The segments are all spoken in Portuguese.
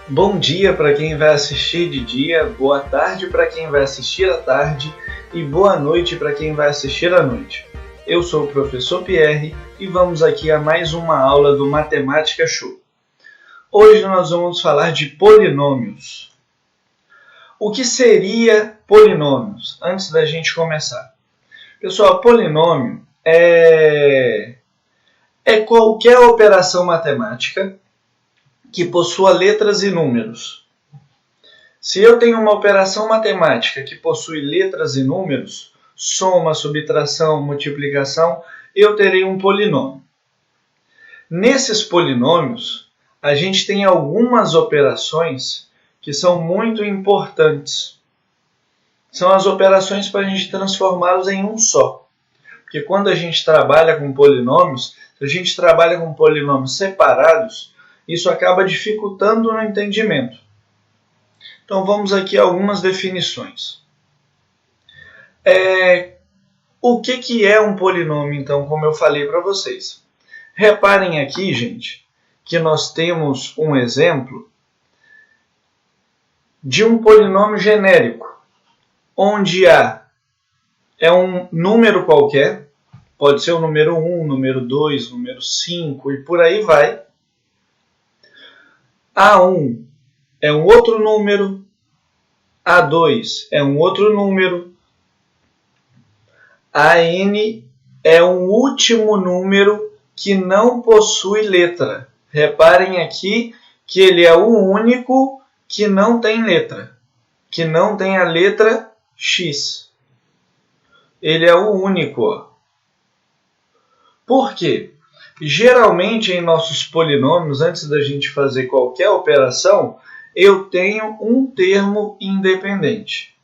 Bom dia para quem vai assistir de dia, boa tarde para quem vai assistir à tarde e boa noite para quem vai assistir à noite. Eu sou o professor Pierre e vamos aqui a mais uma aula do Matemática Show. Hoje nós vamos falar de polinômios. O que seria polinômios? Antes da gente começar. Pessoal, polinômio é qualquer operação matemática que possua letras e números. Se eu tenho uma operação matemática que possui letras e números, soma, subtração, multiplicação, eu terei um polinômio. Nesses polinômios, a gente tem algumas operações que são muito importantes. São as operações para a gente transformá-los em um só. Porque quando a gente trabalha com polinômios, se a gente trabalha com polinômios separados, isso acaba dificultando no entendimento. Então vamos aqui a algumas definições. O que é um polinômio, então, como eu falei para vocês? Reparem aqui, gente, que nós temos um exemplo de um polinômio genérico, onde A é um número qualquer, pode ser o número 1, número 2, número 5 e por aí vai. A1 é um outro número, A2 é um outro número, AN é um último número que não possui letra. Reparem aqui que ele é o único que não tem letra, que não tem a letra X. Ele é o único. Ó. Por quê? Geralmente, em nossos polinômios, antes da gente fazer qualquer operação, eu tenho um termo independente.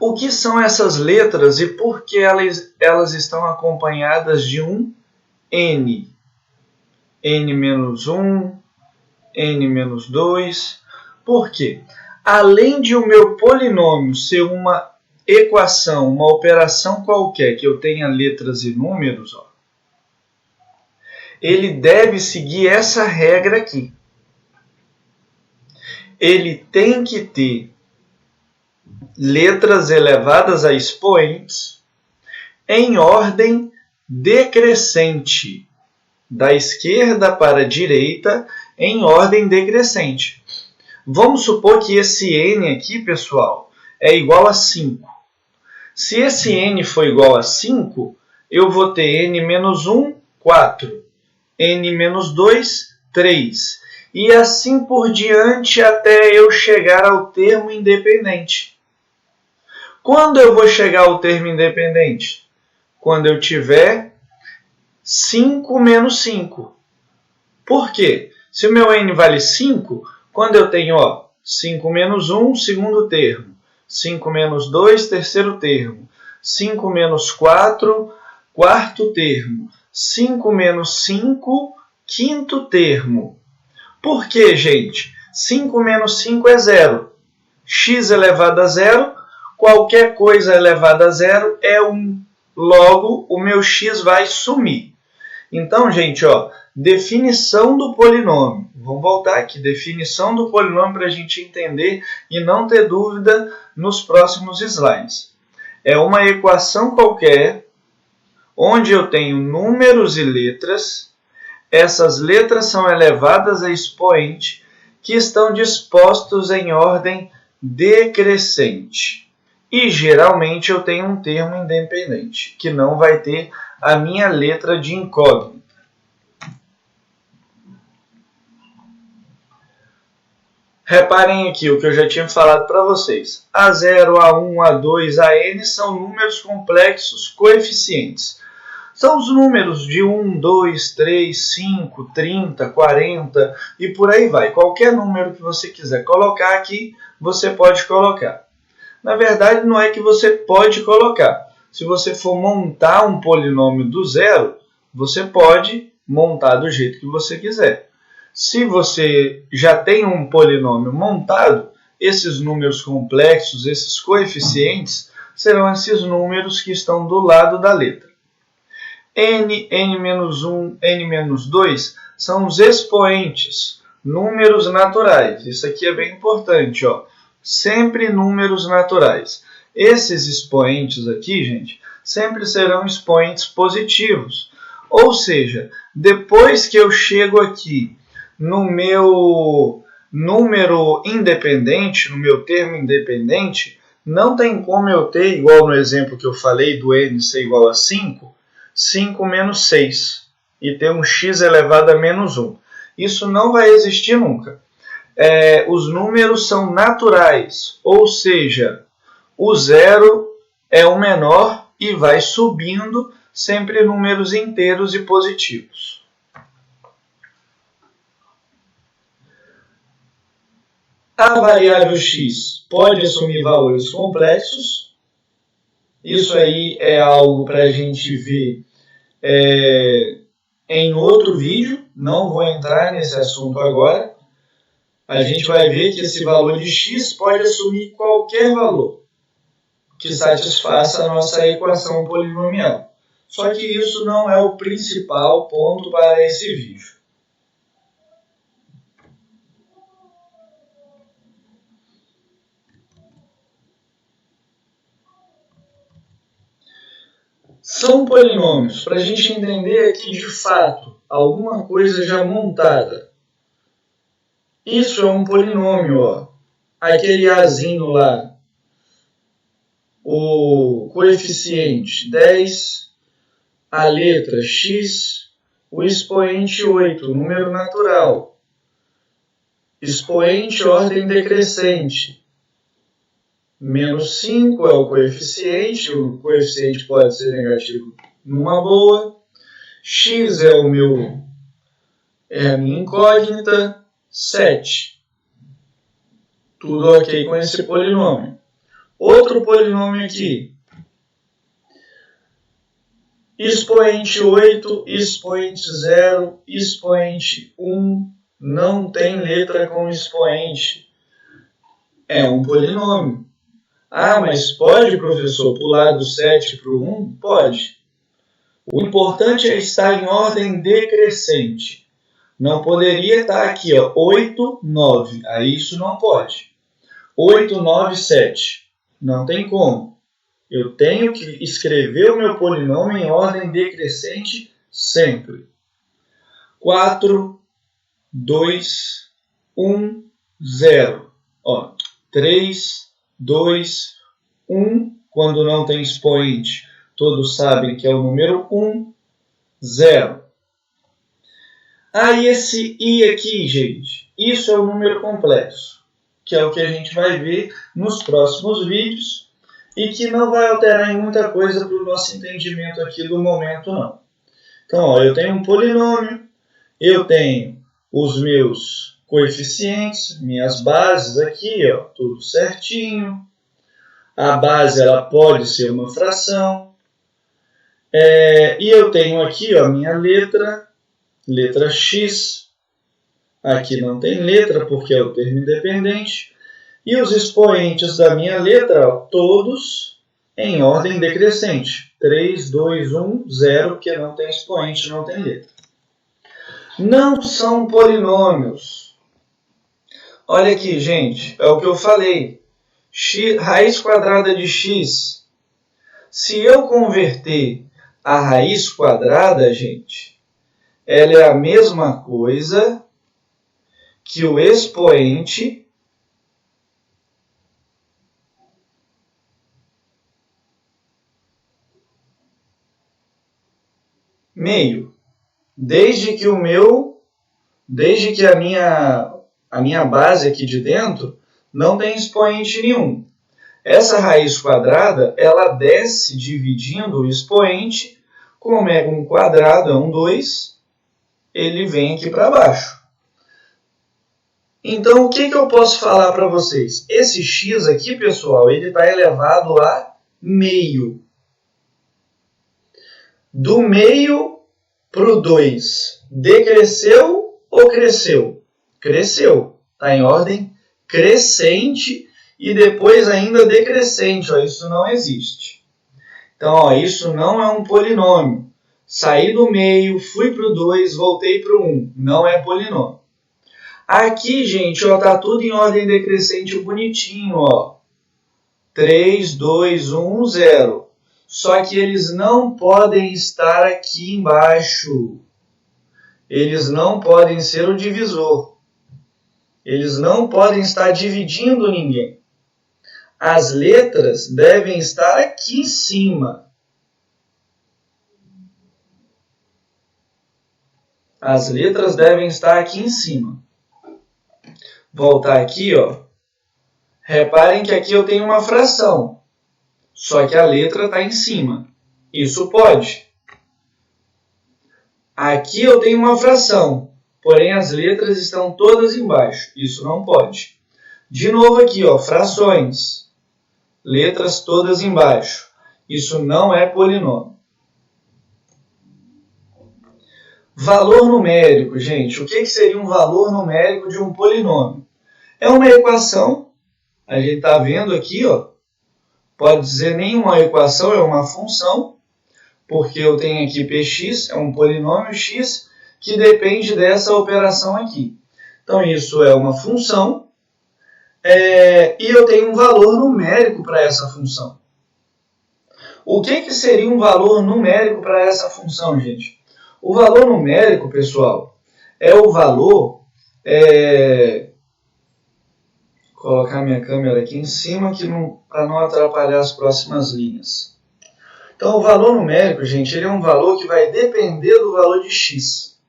O que são essas letras e por que elas estão acompanhadas de um N? N-1, N-2. Por quê? Além de o meu polinômio ser uma equação, uma operação qualquer que eu tenha letras e números, ó, ele deve seguir essa regra aqui. Ele tem que ter letras elevadas a expoentes em ordem decrescente, da esquerda para a direita, em ordem decrescente. Vamos supor que esse N aqui, pessoal, é igual a 5. Se esse N for igual a 5, eu vou ter N-1, 4. N-2, 3. E assim por diante até eu chegar ao termo independente. Quando eu vou chegar ao termo independente? Quando eu tiver 5 menos 5. Por quê? Se o meu N vale 5, quando eu tenho 5 menos 1, segundo termo. 5 menos 2, terceiro termo. 5 menos 4, quarto termo. 5 menos 5, quinto termo. Por quê, gente? 5 menos 5 é 0. X elevado a 0, qualquer coisa elevada a 0 é 1. Logo, o meu x vai sumir. Então, gente, definição do polinômio. Vamos voltar aqui. Definição do polinômio para a gente entender e não ter dúvida nos próximos slides. É uma equação qualquer onde eu tenho números e letras. Essas letras são elevadas a expoente que estão dispostos em ordem decrescente. E geralmente eu tenho um termo independente, que não vai ter a minha letra de incógnita. Reparem aqui o que eu já tinha falado para vocês. A0, A1, A2, AN são números complexos coeficientes. São os números de 1, 2, 3, 5, 30, 40 e por aí vai. Qualquer número que você quiser colocar aqui, você pode colocar. Na verdade, não é que você pode colocar. Se você for montar um polinômio do zero, você pode montar do jeito que você quiser. Se você já tem um polinômio montado, esses números complexos, esses coeficientes, serão esses números que estão do lado da letra. N, N-1, N-2 são os expoentes. números naturais. Isso aqui é bem importante, ó. Sempre números naturais. Esses expoentes aqui, gente, sempre serão expoentes positivos. Ou seja, depois que eu chego aqui no meu número independente, no meu termo independente, não tem como eu ter, igual no exemplo que eu falei do n ser igual a 5, 5 menos 6, e ter um x elevado a menos 1. Isso não vai existir nunca. Os números são naturais, ou seja, o zero é o menor e vai subindo sempre números inteiros e positivos. A variável x pode assumir valores complexos. Isso aí é algo para a gente ver em outro vídeo. Não vou entrar nesse assunto agora. A gente vai ver que esse valor de x pode assumir qualquer valor que satisfaça a nossa equação polinomial. Só que isso não é o principal ponto para esse vídeo. São polinômios para a gente entender aqui de fato alguma coisa já montada. Isso é um polinômio, ó. Aquele azinho lá, o coeficiente 10, a letra x, o expoente 8, número natural, expoente ordem decrescente. Menos 5 é o coeficiente pode ser negativo numa boa. X é a minha incógnita, 7. Tudo ok com esse polinômio. Outro polinômio aqui. Expoente 8, expoente 0, expoente 1. Não tem letra com expoente. É um polinômio. Ah, mas pode, professor, pular do 7 para o 1? Pode. O importante é estar em ordem decrescente. Não poderia estar aqui, ó, 8, 9. Aí isso não pode. 8, 9, 7. Não tem como. Eu tenho que escrever o meu polinômio em ordem decrescente sempre. 4, 2, 1, 0. Ó, 3, 2, 1, quando não tem expoente, todos sabem que é o número 1, 0. Aí esse i aqui, gente, isso é o número complexo, que é o que a gente vai ver nos próximos vídeos e que não vai alterar em muita coisa para o nosso entendimento aqui do momento, não. Então, ó, eu tenho um polinômio, eu tenho os meus coeficientes, minhas bases aqui, ó, tudo certinho. A base ela pode ser uma fração. E eu tenho aqui a minha letra x. Aqui não tem letra porque é o termo independente. E os expoentes da minha letra, ó, todos em ordem decrescente. 3, 2, 1, 0, porque não tem expoente, não tem letra. Não são polinômios. Olha aqui, gente, é o que eu falei. Raiz quadrada de x. Se eu converter a raiz quadrada, gente, ela é a mesma coisa que o expoente meio. Desde que a minha base aqui de dentro não tem expoente nenhum. Essa raiz quadrada, ela desce dividindo o expoente, como é um quadrado, é um 2, ele vem aqui para baixo. Então, o que eu posso falar para vocês? Esse x aqui, pessoal, ele está elevado a meio. Do meio para o 2, decresceu ou cresceu? Cresceu. Está em ordem crescente e depois ainda decrescente. Ó, isso não existe. Então, ó, isso não é um polinômio. Saí do meio, fui para o 2, voltei para o 1. Não é polinômio. Aqui, gente, ó, tá tudo em ordem decrescente bonitinho, ó. 3, 2, 1, 0. Só que eles não podem estar aqui embaixo. Eles não podem ser o divisor. Eles não podem estar dividindo ninguém. As letras devem estar aqui em cima. As letras devem estar aqui em cima. Voltar aqui, ó. Reparem que aqui eu tenho uma fração. Só que a letra está em cima. Isso pode. Aqui eu tenho uma fração. Porém, as letras estão todas embaixo. Isso não pode. De novo aqui, ó, frações. Letras todas embaixo. Isso não é polinômio. Valor numérico, gente. O que seria um valor numérico de um polinômio? É uma equação. A gente está vendo aqui, ó. Pode dizer nem uma equação, é uma função. Porque eu tenho aqui px, é um polinômio x, que depende dessa operação aqui. Então, isso é uma função. E eu tenho um valor numérico para essa função. O que seria um valor numérico para essa função, gente? O valor numérico, pessoal, é o valor... Vou colocar minha câmera aqui em cima para não atrapalhar as próximas linhas. Então, o valor numérico, gente, ele é um valor que vai depender do valor de x.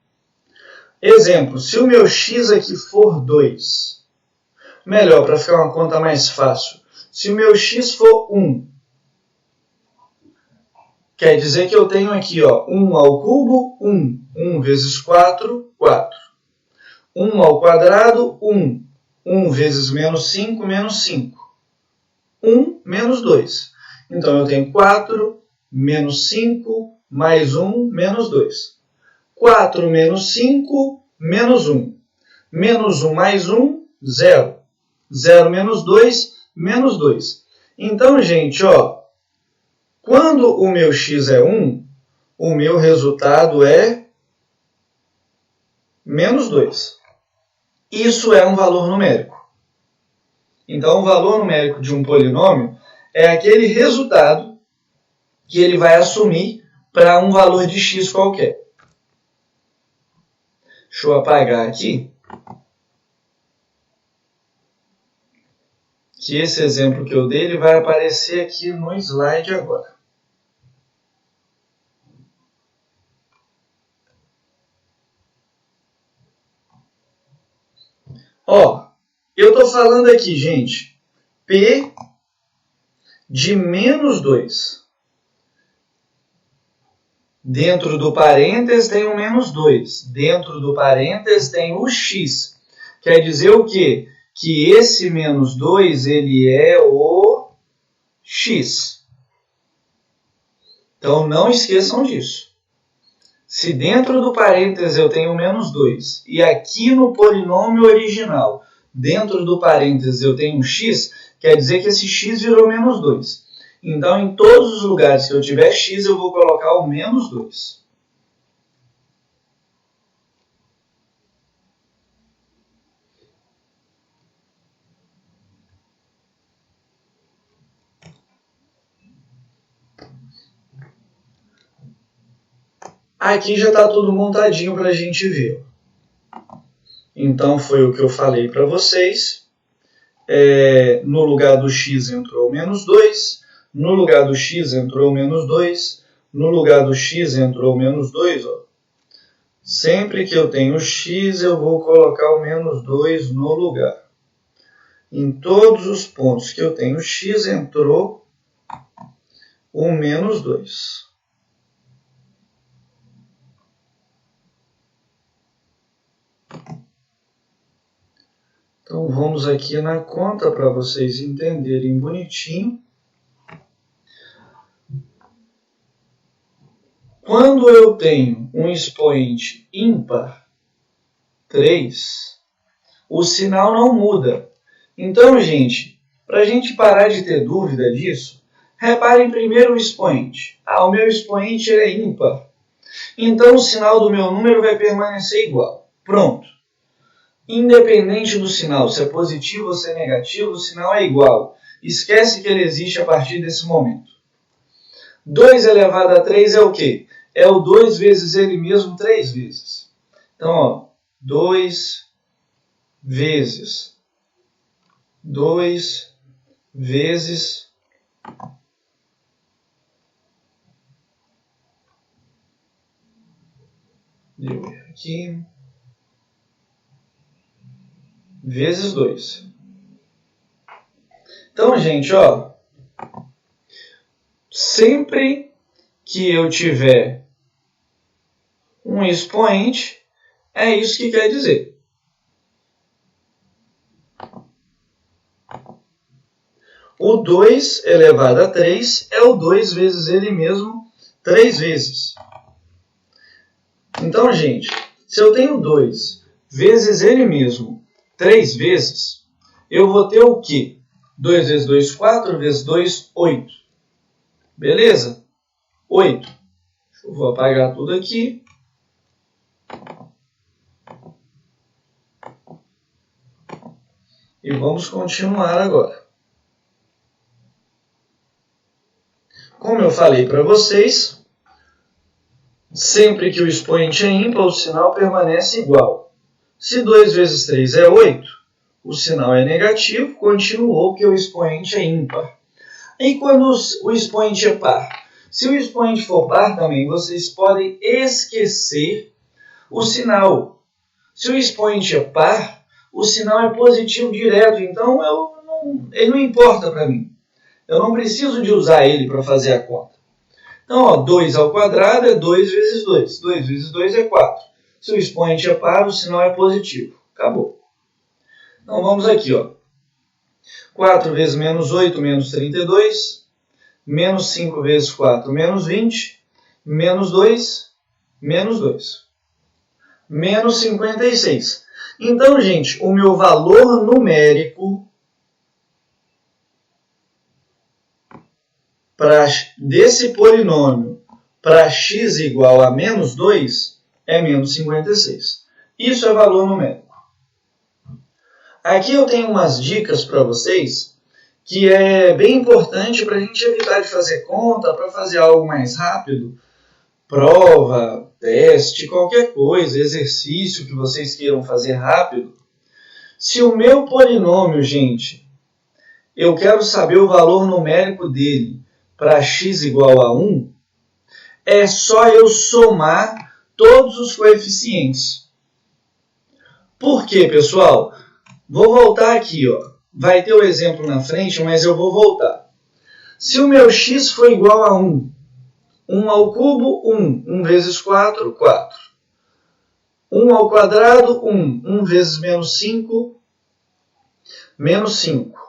Exemplo, se o meu x aqui for 2, melhor, para ficar uma conta mais fácil, se o meu x for 1, quer dizer que eu tenho aqui, ó, 1 ao cubo, 1. 1 vezes 4, 4. 1 ao quadrado, 1. 1 vezes menos 5, menos 5. 1 menos 2. Então, eu tenho 4 menos 5 mais 1 menos 2. 4 menos 5 menos 1. Menos 1 mais 1, 0. 0 menos 2, menos 2. Então, gente, ó, quando o meu x é 1, o meu resultado é menos 2. Isso é um valor numérico. Então, o valor numérico de um polinômio é aquele resultado que ele vai assumir para um valor de x qualquer. Deixa eu apagar aqui. Que esse exemplo que eu dei ele vai aparecer aqui no slide agora. Ó, eu estou falando aqui, gente, P de menos 2. Dentro do parênteses tem o menos 2. Dentro do parênteses tem o x. Quer dizer o quê? Que esse menos 2 ele é o x. Então, não esqueçam disso. Se dentro do parênteses eu tenho menos 2 e aqui no polinômio original, dentro do parênteses eu tenho um x, quer dizer que esse x virou menos 2. Então, em todos os lugares que eu tiver x, eu vou colocar o menos 2. Aqui já está tudo montadinho para a gente ver. Então, foi o que eu falei para vocês. No lugar do x entrou menos 2. No lugar do x entrou menos 2. No lugar do x entrou menos 2. Ó. Sempre que eu tenho x, eu vou colocar o menos 2 no lugar. Em todos os pontos que eu tenho x, entrou o menos 2. Então, vamos aqui na conta para vocês entenderem bonitinho. Quando eu tenho um expoente ímpar, 3, o sinal não muda. Então, gente, para a gente parar de ter dúvida disso, reparem primeiro o expoente. O meu expoente é ímpar. Então, o sinal do meu número vai permanecer igual. Pronto. Independente do sinal, se é positivo ou se é negativo, o sinal é igual. Esquece que ele existe a partir desse momento. 2 elevado a 3 é o quê? É o 2 vezes ele mesmo 3 vezes. Então, ó, 2 vezes 2 vezes deixa eu ver aqui, vezes 2. Então, gente, ó, sempre que eu tiver um expoente, é isso que quer dizer. O 2 elevado a 3 é o 2 vezes ele mesmo 3 vezes. Então, gente, se eu tenho 2 vezes ele mesmo 3 vezes, eu vou ter o quê? 2 vezes 2, 4, vezes 2, 8. Beleza? 8. Eu vou apagar tudo aqui. E vamos continuar agora. Como eu falei para vocês, sempre que o expoente é ímpar, o sinal permanece igual. Se 2 vezes 3 é 8, o sinal é negativo, continuou porque o expoente é ímpar. E quando o expoente é par? Se o expoente for par também, vocês podem esquecer o sinal. Se o expoente é par, o sinal é positivo direto, então ele não importa para mim. Eu não preciso de usar ele para fazer a conta. Então, ó, 2 ao quadrado é 2 vezes 2. 2 vezes 2 é 4. Se o expoente é par, o sinal é positivo. Acabou. Então, vamos aqui. Ó. 4 vezes menos 8, menos 32. Menos 5 vezes 4, menos 20. Menos 2, menos 2. Menos 56. Então, gente, o meu valor numérico desse polinômio para x igual a menos 2 é menos 56. Isso é valor numérico. Aqui eu tenho umas dicas para vocês que é bem importante para a gente evitar de fazer conta, para fazer algo mais rápido, prova, teste, qualquer coisa, exercício que vocês queiram fazer rápido. Se o meu polinômio, gente, eu quero saber o valor numérico dele para x igual a 1, é só eu somar todos os coeficientes. Por quê, pessoal? Vou voltar aqui, ó. Vai ter o exemplo na frente, mas eu vou voltar. Se o meu x for igual a 1, 1 ao cubo, 1. 1 vezes 4, 4. 1 ao quadrado, 1. 1 vezes menos 5, menos 5.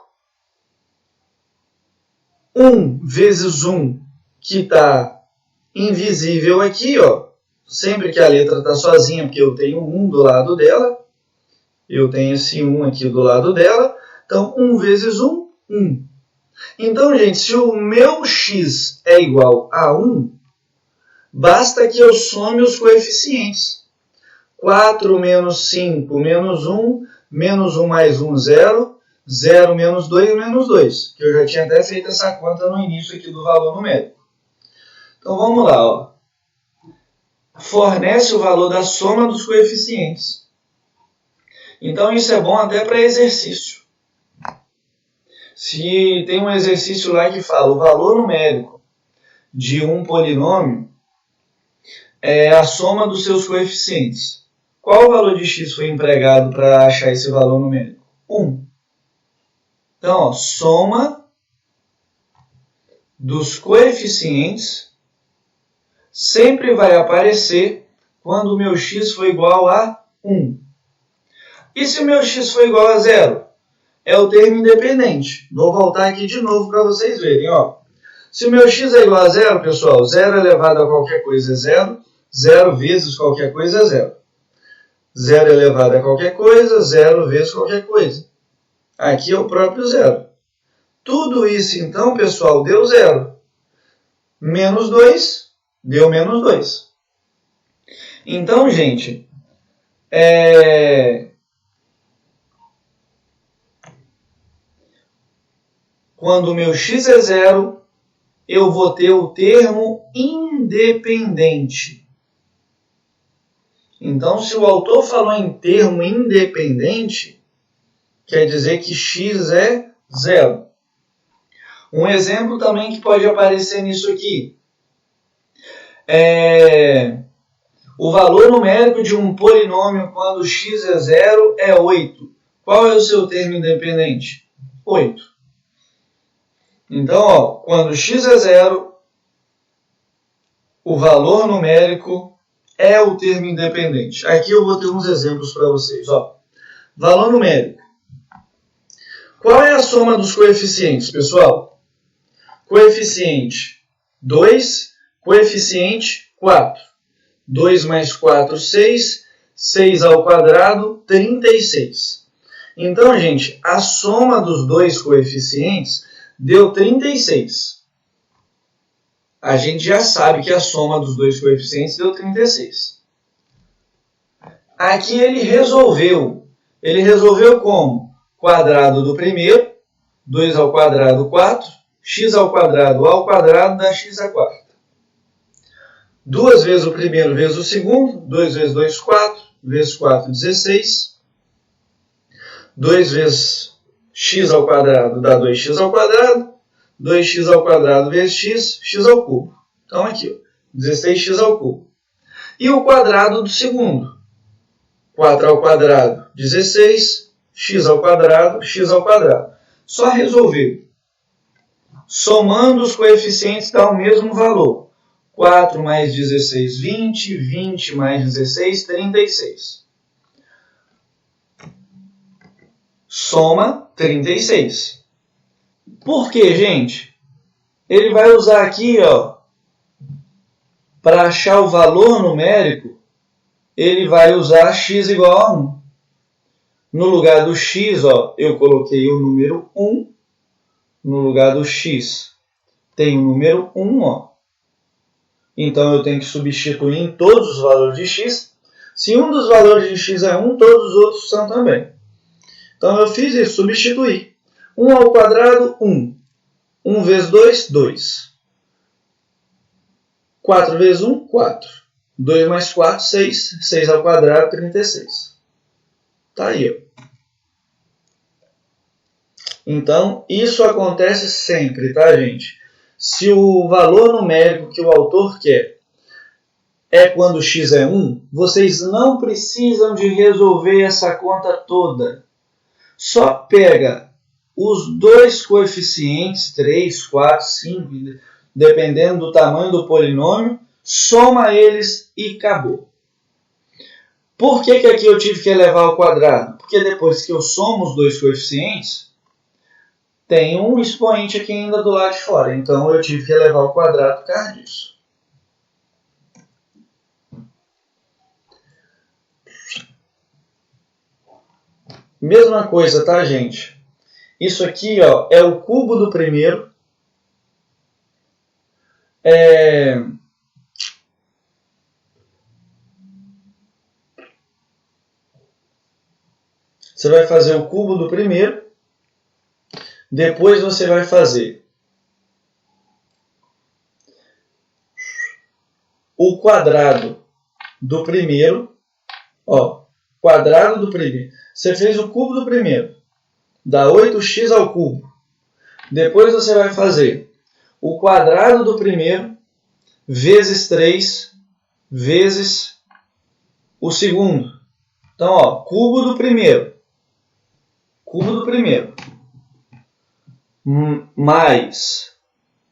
1 vezes 1, que está invisível aqui, ó. Sempre que a letra está sozinha, porque eu tenho 1 do lado dela. Eu tenho esse 1 aqui do lado dela. Então, 1 vezes 1, 1. Então, gente, se o meu x é igual a 1, basta que eu some os coeficientes. 4 menos 5 menos 1, menos 1 mais 1, 0. 0 menos 2, menos 2. Que eu já tinha até feito essa conta no início aqui do valor numérico. Então, vamos lá. Ó. Fornece o valor da soma dos coeficientes. Então, isso é bom até para exercício. Se tem um exercício lá que fala o valor numérico de um polinômio é a soma dos seus coeficientes. Qual o valor de x foi empregado para achar esse valor numérico? 1. Então, ó, soma dos coeficientes sempre vai aparecer quando o meu x for igual a 1. E se o meu x for igual a 0? É o termo independente. Vou voltar aqui de novo para vocês verem. Ó. Se o meu x é igual a 0, pessoal, 0 elevado a qualquer coisa é 0. 0 vezes qualquer coisa é 0. 0 elevado a qualquer coisa, 0 vezes qualquer coisa. Aqui é o próprio 0. Tudo isso, então, pessoal, deu 0. Menos 2, deu menos 2. Então, gente, quando o meu x é zero, eu vou ter o termo independente. Então, se o autor falou em termo independente, quer dizer que x é zero. Um exemplo também que pode aparecer nisso aqui é o valor numérico de um polinômio quando x é zero é 8. Qual é o seu termo independente? 8. Então, ó, quando x é zero, o valor numérico é o termo independente. Aqui eu vou ter uns exemplos para vocês. Ó. Valor numérico. Qual é a soma dos coeficientes, pessoal? Coeficiente 2, coeficiente 4. 2 mais 4, 6. 6 ao quadrado, 36. Então, gente, a soma dos dois coeficientes deu 36. A gente já sabe que a soma dos dois coeficientes deu 36. Aqui ele resolveu. Ele resolveu como? Quadrado do primeiro, 2 ao quadrado, 4. X ao quadrado dá x à quarta. 2 vezes o primeiro vezes o segundo. 2 vezes 2, 4. Vezes 4, 16. 2 vezes x ao quadrado dá 2x ao quadrado. 2x ao quadrado vezes x, x ao cubo. Então, aqui, ó, 16x ao cubo. E o quadrado do segundo. 4 ao quadrado, 16. X ao quadrado, x ao quadrado. Só resolver. Somando os coeficientes dá o mesmo valor. 4 mais 16, 20. 20 mais 16, 36. Soma 36. Por quê, gente? Ele vai usar aqui, ó, para achar o valor numérico, ele vai usar x igual a 1. No lugar do x, ó, eu coloquei o número 1. No lugar do x, tem o número 1. Ó. Então, eu tenho que substituir em todos os valores de x. Se um dos valores de x é 1, todos os outros são também. Então, eu fiz isso, substituir. 1 ao quadrado, 1. 1 vezes 2, 2. 4 vezes 1, 4. 2 mais 4, 6. 6 ao quadrado, 36. Tá aí, ó. Então, isso acontece sempre, tá, gente? Se o valor numérico que o autor quer é quando x é 1, vocês não precisam de resolver essa conta toda. Só pega os dois coeficientes, 3, 4, 5, dependendo do tamanho do polinômio, soma eles e acabou. Por que aqui eu tive que elevar ao quadrado? Porque depois que eu somo os dois coeficientes, tem um expoente aqui ainda do lado de fora. Então, eu tive que elevar ao quadrado por causa disso. Mesma coisa, tá, gente? Isso aqui, ó, é o cubo do primeiro. Você vai fazer o cubo do primeiro. Depois você vai fazer o quadrado do primeiro. Ó, quadrado do primeiro. Você fez o cubo do primeiro. Dá 8x ao cubo. Depois você vai fazer o quadrado do primeiro vezes 3 vezes o segundo. Então, ó, cubo do primeiro. Cubo do primeiro. Mais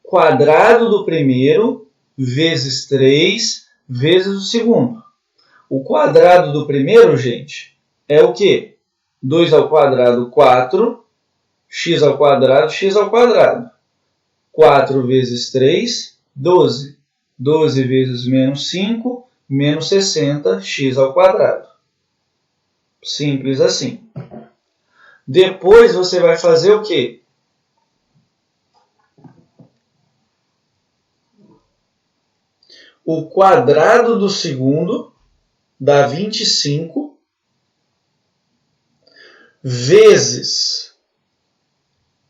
quadrado do primeiro vezes 3 vezes o segundo. O quadrado do primeiro, gente, é o quê? 2 ao quadrado, 4. X ao quadrado, x ao quadrado. 4 vezes 3, 12. 12 vezes menos 5, menos 60, x ao quadrado. Simples assim. Depois você vai fazer o quê? O quadrado do segundo dá 25 vezes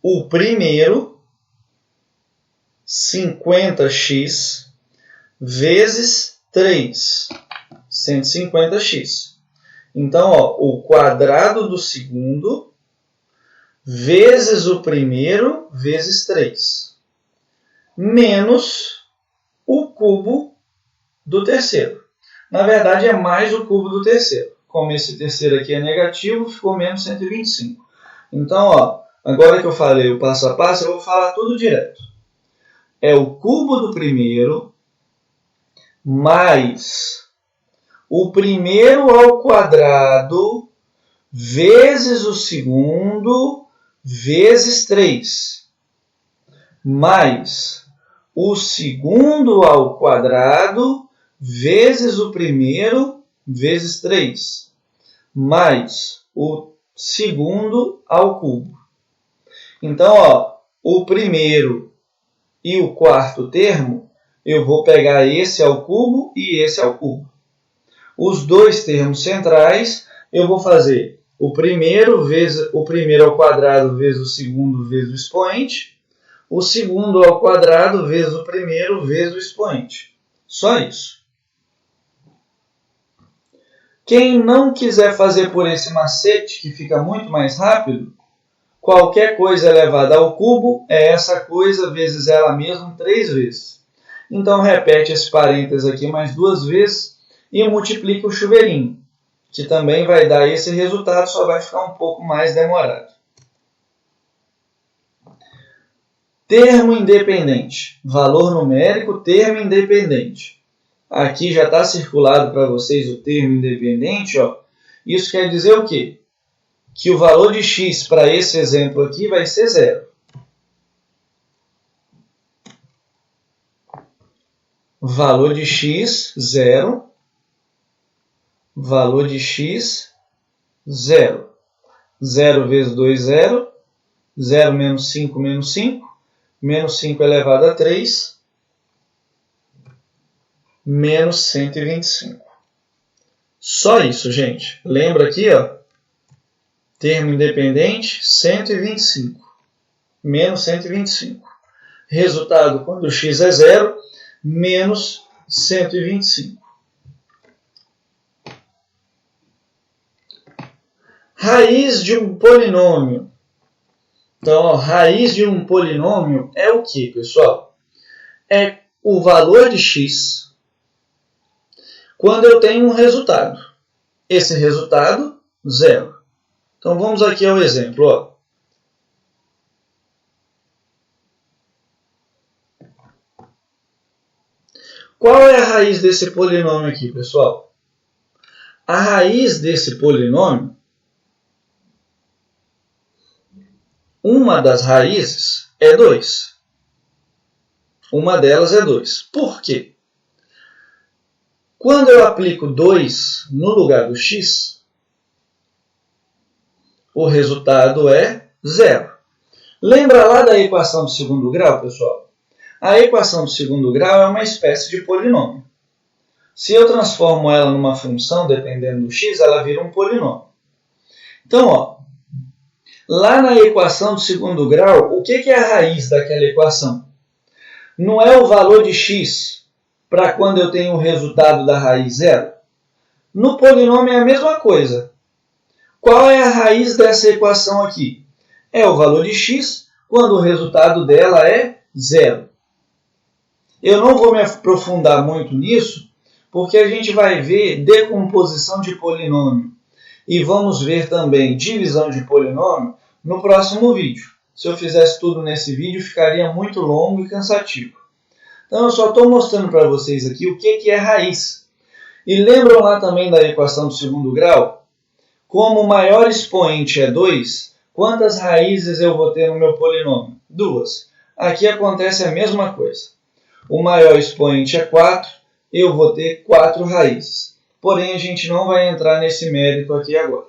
o primeiro 50x vezes 3, 150x. Então, ó, o quadrado do segundo vezes o primeiro vezes 3, menos o cubo do terceiro. Na verdade, é mais o cubo do terceiro. Como esse terceiro aqui é negativo, ficou menos 125. Então, ó, agora que eu falei o passo a passo, eu vou falar tudo direto. É o cubo do primeiro mais o primeiro ao quadrado vezes o segundo vezes 3, mais o segundo ao quadrado vezes o primeiro vezes 3, mais o segundo ao cubo. Então, ó, o primeiro e o quarto termo, eu vou pegar esse ao cubo e esse ao cubo. Os dois termos centrais, eu vou fazer o primeiro ao quadrado vezes o segundo vezes o expoente, o segundo ao quadrado vezes o primeiro vezes o expoente. Só isso. Quem não quiser fazer por esse macete, que fica muito mais rápido, qualquer coisa elevada ao cubo é essa coisa vezes ela mesma 3 vezes. Então, repete esse parênteses aqui mais 2 vezes e multiplica o chuveirinho, que também vai dar esse resultado, só vai ficar um pouco mais demorado. Termo independente. Valor numérico, termo independente. Aqui já está circulado para vocês o termo independente. Ó. Isso quer dizer o quê? Que o valor de x para esse exemplo aqui vai ser 0. Valor de x, 0. Valor de x, 0. 0 vezes 2, 0. 0 menos 5, menos 5. Menos 5 elevado a 3. Menos 125. Só isso, gente. Lembra aqui, ó. Termo independente, 125. Menos 125. Resultado, quando x é 0, menos 125. Raiz de um polinômio. Então, ó, raiz de um polinômio é o que, pessoal? É o valor de x quando eu tenho um resultado. Esse resultado, 0. Então, vamos aqui ao exemplo. Ó. Qual é a raiz desse polinômio aqui, pessoal? A raiz desse polinômio, uma das raízes é 2. Uma delas é 2. Por quê? Quando eu aplico 2 no lugar do x, o resultado é 0. Lembra lá da equação de segundo grau, pessoal? A equação de segundo grau é uma espécie de polinômio. Se eu transformo ela numa função, dependendo do x, ela vira um polinômio. Então, ó, lá na equação de segundo grau, o que é a raiz daquela equação? Não é o valor de x para quando eu tenho o resultado da raiz 0? No polinômio é a mesma coisa. Qual é a raiz dessa equação aqui? É o valor de x quando o resultado dela é 0. Eu não vou me aprofundar muito nisso, porque a gente vai ver decomposição de polinômio e vamos ver também divisão de polinômio no próximo vídeo. Se eu fizesse tudo nesse vídeo, ficaria muito longo e cansativo. Então, eu só estou mostrando para vocês aqui o que é raiz. E lembram lá também da equação do segundo grau? Como o maior expoente é 2, quantas raízes eu vou ter no meu polinômio? 2. Aqui acontece a mesma coisa. O maior expoente é 4, eu vou ter 4 raízes. Porém, a gente não vai entrar nesse mérito aqui agora.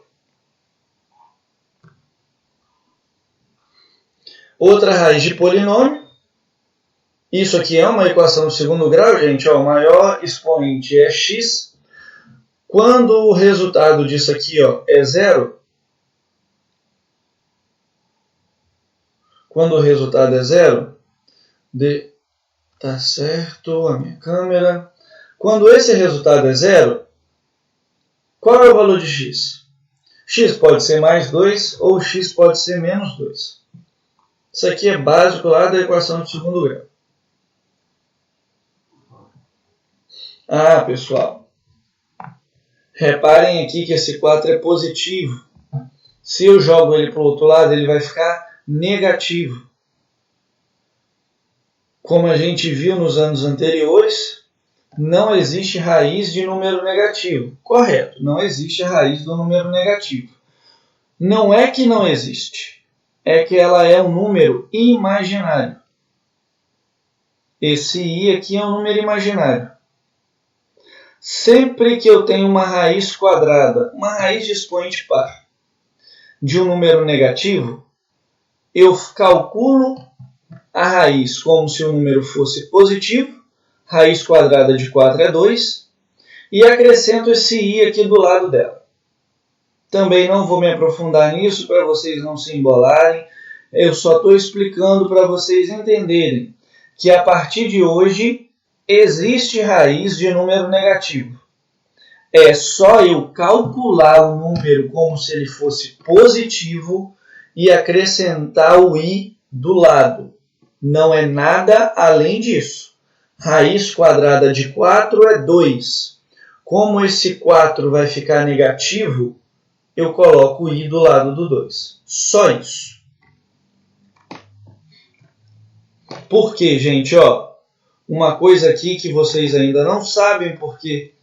Outra raiz de polinômio. Isso aqui é uma equação de segundo grau, gente. Ó, o maior expoente é x. Quando o resultado disso aqui ó, é 0, quando o resultado é 0, Tá certo, a minha câmera. Quando esse resultado é zero, qual é o valor de x? X pode ser mais 2 ou x pode ser menos 2. Isso aqui é básico lá da equação de segundo grau. Ah, pessoal, reparem aqui que esse 4 é positivo. Se eu jogo ele para o outro lado, ele vai ficar negativo. Como a gente viu nos anos anteriores, não existe raiz de número negativo. Correto, não existe a raiz do número negativo. Não é que não existe, é que ela é um número imaginário. Esse i aqui é um número imaginário. Sempre que eu tenho uma raiz quadrada, uma raiz de expoente par, de um número negativo, eu calculo a raiz como se o número fosse positivo, raiz quadrada de 4 é 2, e acrescento esse i aqui do lado dela. Também não vou me aprofundar nisso para vocês não se embolarem, eu só estou explicando para vocês entenderem que a partir de hoje existe raiz de número negativo. É só eu calcular o número como se ele fosse positivo e acrescentar o i do lado. Não é nada além disso. Raiz quadrada de 4 é 2. Como esse 4 vai ficar negativo, eu coloco o i do lado do 2. Só isso. Por quê, gente? Uma coisa aqui que vocês ainda não sabem porque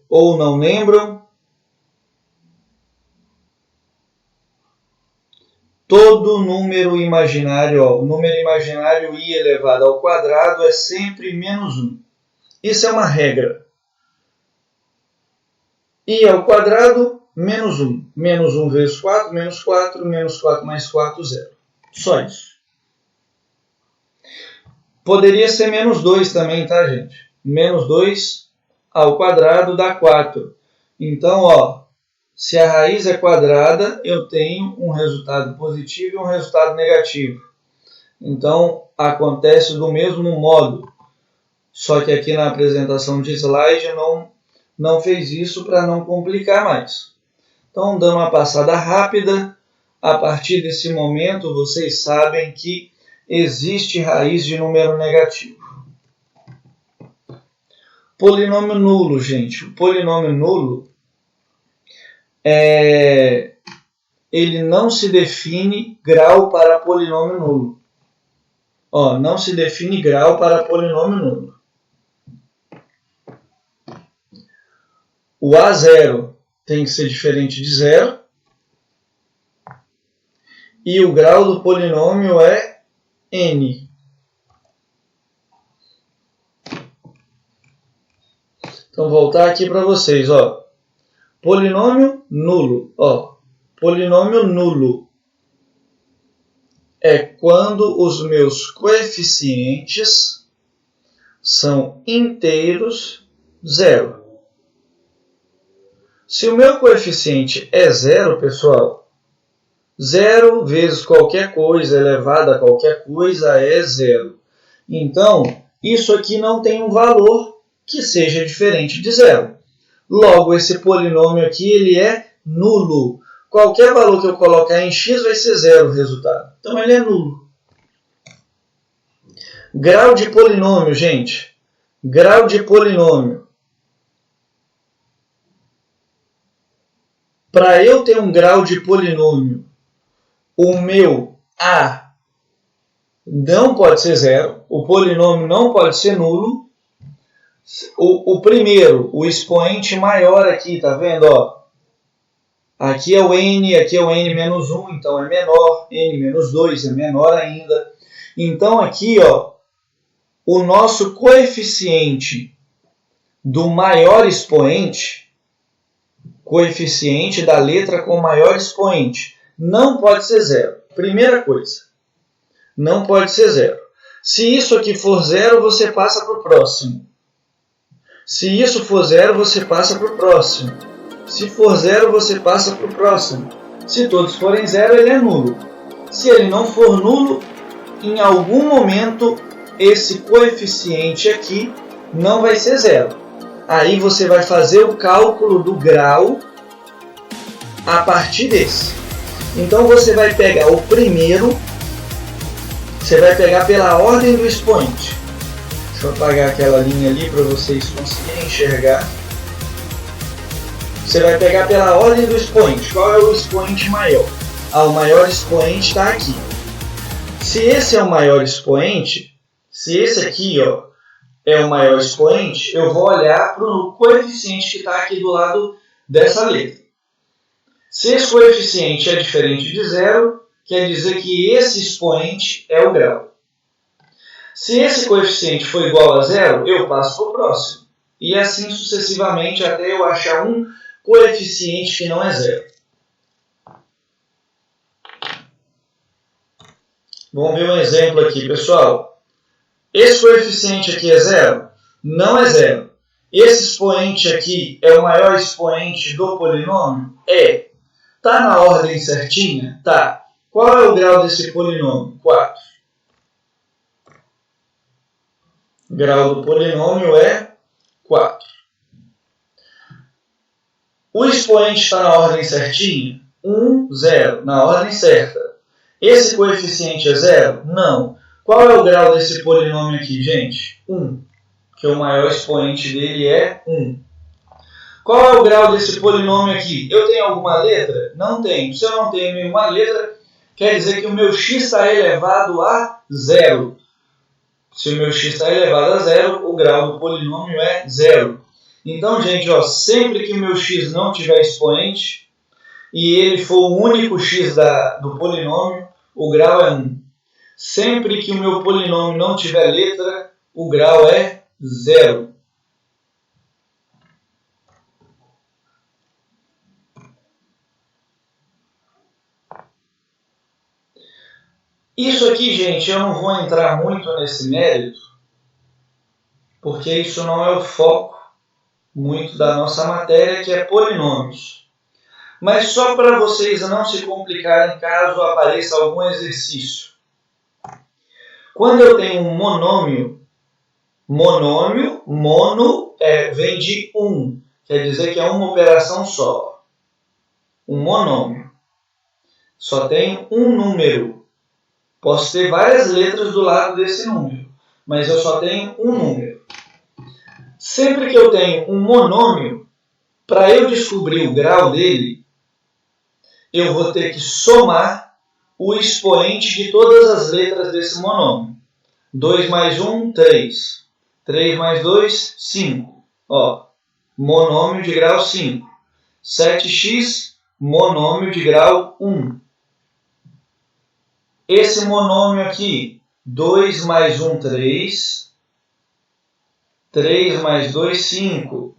ou não lembram. Todo número imaginário, o número imaginário i elevado ao quadrado é sempre menos 1. Isso é uma regra. I ao quadrado, menos 1. Menos 1 vezes 4, menos 4. Menos 4 mais 4, 0. Só isso. Poderia ser menos 2 também, tá, gente? Menos 2 ao quadrado dá 4. Então, se a raiz é quadrada, eu tenho um resultado positivo e um resultado negativo. Então, acontece do mesmo modo. Só que aqui na apresentação de slide não fez isso para não complicar mais. Então, dando uma passada rápida, a partir desse momento, vocês sabem que existe raiz de número negativo. Polinômio nulo, gente. O polinômio nulo ele não se define grau para polinômio nulo. Não se define grau para polinômio nulo. O A0 tem que ser diferente de 0. E o grau do polinômio é n. Então, voltar aqui para vocês. Polinômio nulo. Polinômio nulo é quando os meus coeficientes são inteiros 0. Se o meu coeficiente é 0, pessoal, 0 vezes qualquer coisa elevado a qualquer coisa é 0. Então, isso aqui não tem um valor que seja diferente de 0. Logo, esse polinômio aqui ele é nulo. Qualquer valor que eu colocar em x vai ser 0 o resultado. Então, ele é nulo. Grau de polinômio, gente. Grau de polinômio. Para eu ter um grau de polinômio, o meu a não pode ser 0. O polinômio não pode ser nulo. O primeiro, o expoente maior aqui, tá vendo? Aqui é o n, aqui é o n menos 1, então é menor. N menos 2 é menor ainda. Então aqui, o nosso coeficiente do maior expoente, coeficiente da letra com maior expoente, não pode ser 0. Primeira coisa, não pode ser 0. Se isso aqui for 0, você passa para o próximo. Se isso for 0, você passa para o próximo. Se for 0, você passa para o próximo. Se todos forem 0, ele é nulo. Se ele não for nulo, em algum momento esse coeficiente aqui não vai ser zero. Aí você vai fazer o cálculo do grau a partir desse. Então você vai pegar o primeiro, você vai pegar pela ordem do expoente. Deixa eu apagar aquela linha ali para vocês conseguirem enxergar. Você vai pegar pela ordem do expoente. Qual é o expoente maior? O maior expoente está aqui. Se esse é o maior expoente, se esse aqui é o maior expoente, eu vou olhar para o coeficiente que está aqui do lado dessa letra. Se esse coeficiente é diferente de zero, quer dizer que esse expoente é o grau. Se esse coeficiente for igual a zero, eu passo para o próximo. E assim sucessivamente até eu achar um coeficiente que não é zero. Vamos ver um exemplo aqui, pessoal. Esse coeficiente aqui é zero? Não é zero. Esse expoente aqui é o maior expoente do polinômio? É. Está na ordem certinha? Tá. Qual é o grau desse polinômio? 4. O grau do polinômio é 4. O expoente está na ordem certinha? 1, 0. Na ordem certa. Esse coeficiente é zero? Não. Qual é o grau desse polinômio aqui, gente? 1. Que o maior expoente dele é 1. Qual é o grau desse polinômio aqui? Eu tenho alguma letra? Não tenho. Se eu não tenho nenhuma letra, quer dizer que o meu x está elevado a zero. Se o meu x está elevado a zero, o grau do polinômio é zero. Então, gente, sempre que o meu x não tiver expoente e ele for o único x do polinômio, o grau é 1. Sempre que o meu polinômio não tiver letra, o grau é 0. Isso aqui, gente, eu não vou entrar muito nesse mérito, porque isso não é o foco muito da nossa matéria, que é polinômios. Mas só para vocês não se complicarem caso apareça algum exercício. Quando eu tenho um monômio, mono vem de 1, quer dizer que é uma operação só. Um monômio. Só tem um número. Posso ter várias letras do lado desse número, mas eu só tenho um número. Sempre que eu tenho um monômio, para eu descobrir o grau dele, eu vou ter que somar o expoente de todas as letras desse monômio. 2 mais 1, 3. 3 mais 2, 5. Monômio de grau 5. 7x, monômio de grau 1. Esse monômio aqui, 2 mais 1, 3. 3 mais 2, 5.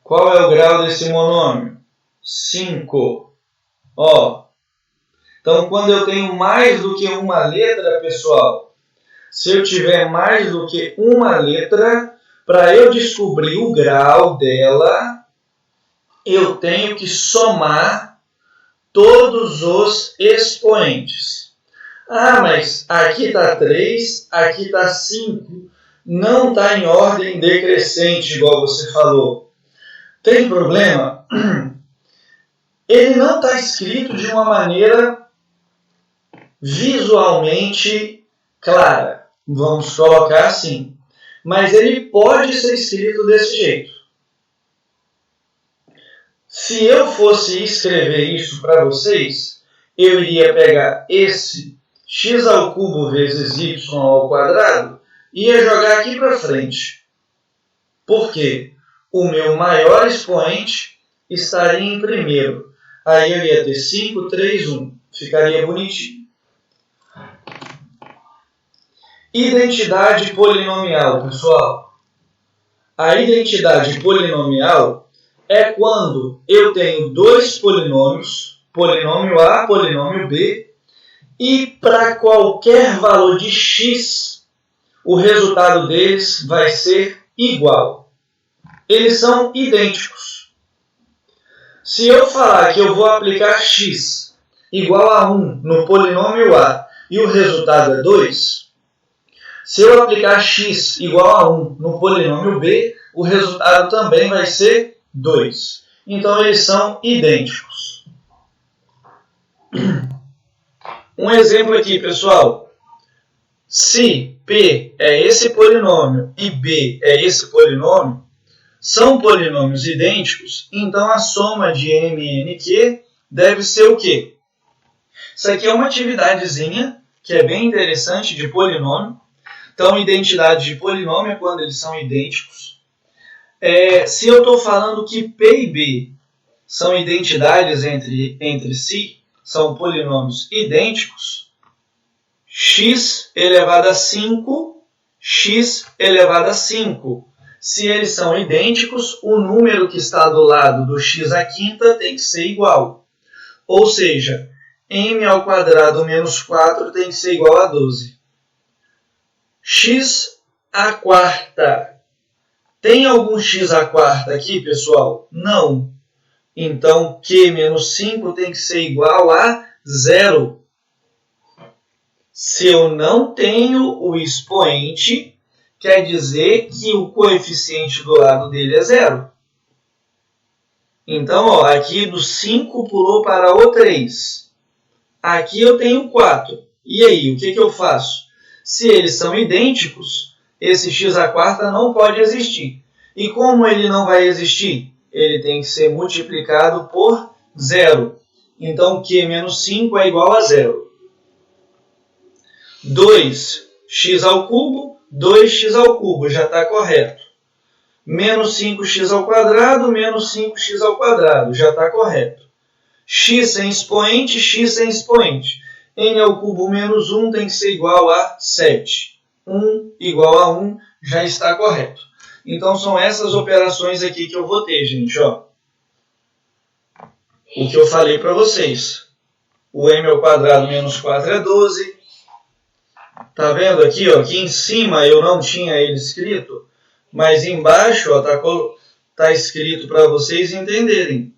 Qual é o grau desse monômio? 5. Então, quando eu tenho mais do que uma letra, pessoal, se eu tiver mais do que uma letra, para eu descobrir o grau dela, eu tenho que somar todos os expoentes. Mas aqui está 3, aqui está 5. Não está em ordem decrescente, igual você falou. Tem problema? Ele não está escrito de uma maneira visualmente clara. Vamos colocar assim. Mas ele pode ser escrito desse jeito. Se eu fosse escrever isso para vocês, eu iria pegar esse x ao cubo vezes y ao quadrado e ia jogar aqui para frente. Por quê? O meu maior expoente estaria em primeiro. Aí eu ia ter 5, 3, 1. Ficaria bonitinho. Identidade polinomial, pessoal. A identidade polinomial é quando eu tenho dois polinômios, polinômio A, polinômio B, e para qualquer valor de x, o resultado deles vai ser igual. Eles são idênticos. Se eu falar que eu vou aplicar x igual a 1 no polinômio A e o resultado é 2, Se eu aplicar x igual a 1 no polinômio b, o resultado também vai ser 2. Então, eles são idênticos. Um exemplo aqui, pessoal. Se p é esse polinômio e b é esse polinômio, são polinômios idênticos, então a soma de m e nq deve ser o quê? Isso aqui é uma atividadezinha que é bem interessante de polinômio. Então, identidade de polinômio é quando eles são idênticos. Se eu estou falando que p e b são identidades entre si, são polinômios idênticos, x elevado a 5, x elevado a 5. Se eles são idênticos, o número que está do lado do x à quinta tem que ser igual. Ou seja, m ao quadrado menos 4 tem que ser igual a 12. X à quarta. Tem algum x à quarta aqui, pessoal? Não. Então, q menos 5 tem que ser igual a 0. Se eu não tenho o expoente, quer dizer que o coeficiente do lado dele é 0. Então, aqui do 5 pulou para o 3. Aqui eu tenho 4. E aí, o que eu faço? Se eles são idênticos, esse x à quarta não pode existir. E como ele não vai existir? Ele tem que ser multiplicado por 0. Então, q menos 5 é igual a 0. 2x ao cubo, 2x ao cubo, já está correto. Menos 5x ao quadrado, menos 5x ao quadrado, já está correto. X sem expoente, x sem expoente. N ao cubo menos 1 tem que ser igual a 7. 1 igual a 1 já está correto. Então, são essas operações aqui que eu vou ter, gente. Ó. O que eu falei para vocês. O m ao quadrado menos 4 é 12. Tá vendo aqui? Ó, aqui em cima eu não tinha ele escrito, mas embaixo tá escrito para vocês entenderem.